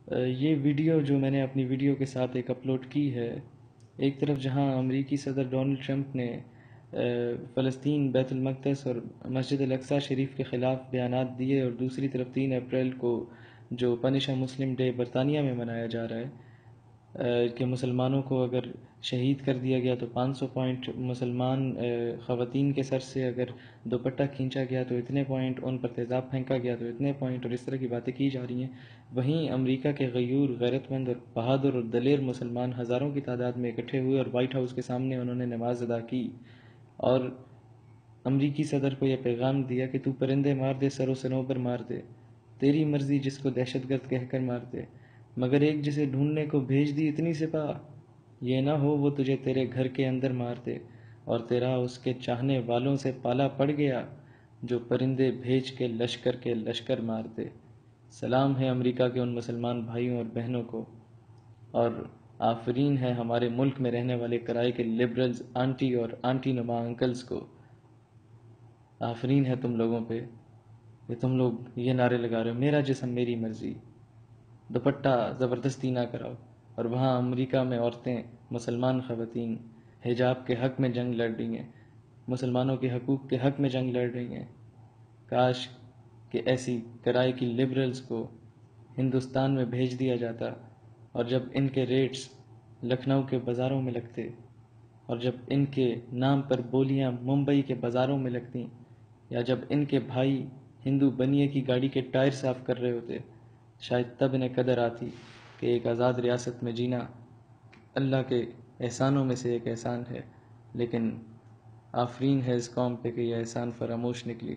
یہ ویڈیو جو میں نے اپنی ویڈیو کے ساتھ ایک اپلوڈ کی ہے، ایک طرف جہاں امریکی صدر ڈونلڈ ٹرمپ نے فلسطین، بیت المقدس اور مسجد الاقصی شریف کے خلاف بیانات دیے، اور دوسری طرف 3 اپریل کو جو پنشا مسلم ڈے برطانیہ میں منایا جا رہا ہے کہ مسلمانوں کو اگر شہید کر دیا گیا تو 500 پوائنٹ، مسلمان خواتین کے سر سے اگر دوپٹہ کھینچا گیا تو اتنے پوائنٹ، ان پر تیزاب پھینکا گیا تو اتنے پوائنٹ، اور اس طرح کی باتیں کی جا رہی ہیں۔ وہیں امریکہ کے غیور، غیرت مند اور بہادر اور دلیر مسلمان ہزاروں کی تعداد میں اکٹھے ہوئے اور وائٹ ہاؤس کے سامنے انہوں نے نماز ادا کی اور امریکی صدر کو یہ پیغام دیا کہ تو پرندے مار دے، سر و صنوبر مار دے، تیری مرضی، جس کو دہشت گرد کہہ کر مار دے، مگر ایک جسے ڈھونڈنے کو بھیج دی اتنی سپاہ، یہ نہ ہو وہ تجھے تیرے گھر کے اندر مار دے، اور تیرا اس کے چاہنے والوں سے پالا پڑ گیا جو پرندے بھیج کے لشکر مار دے۔ سلام ہے امریکہ کے ان مسلمان بھائیوں اور بہنوں کو، اور آفرین ہے ہمارے ملک میں رہنے والے کرائے کے لبرلز آنٹی اور آنٹی نما انکلز کو۔ آفرین ہے تم لوگوں پہ کہ تم لوگ یہ نعرے لگا رہے ہو، میرا جسم میری مرضی، دوپٹہ زبردستی نہ کراؤ، اور وہاں امریکہ میں عورتیں، مسلمان خواتین حجاب کے حق میں جنگ لڑ رہی ہیں، مسلمانوں کے حقوق کے حق میں جنگ لڑ رہی ہیں۔ کاش کہ ایسی کرائے کی لبرلز کو ہندوستان میں بھیج دیا جاتا، اور جب ان کے ریٹس لکھنؤ کے بازاروں میں لگتے، اور جب ان کے نام پر بولیاں ممبئی کے بازاروں میں لگتیں، یا جب ان کے بھائی ہندو بنیے کی گاڑی کے ٹائر صاف کر رہے ہوتے، شاید تب انہیں قدر آتی کہ ایک آزاد ریاست میں جینا اللہ کے احسانوں میں سے ایک احسان ہے۔ لیکن آفرین ہے اس قوم پہ کہ یہ احسان فراموش نکلی۔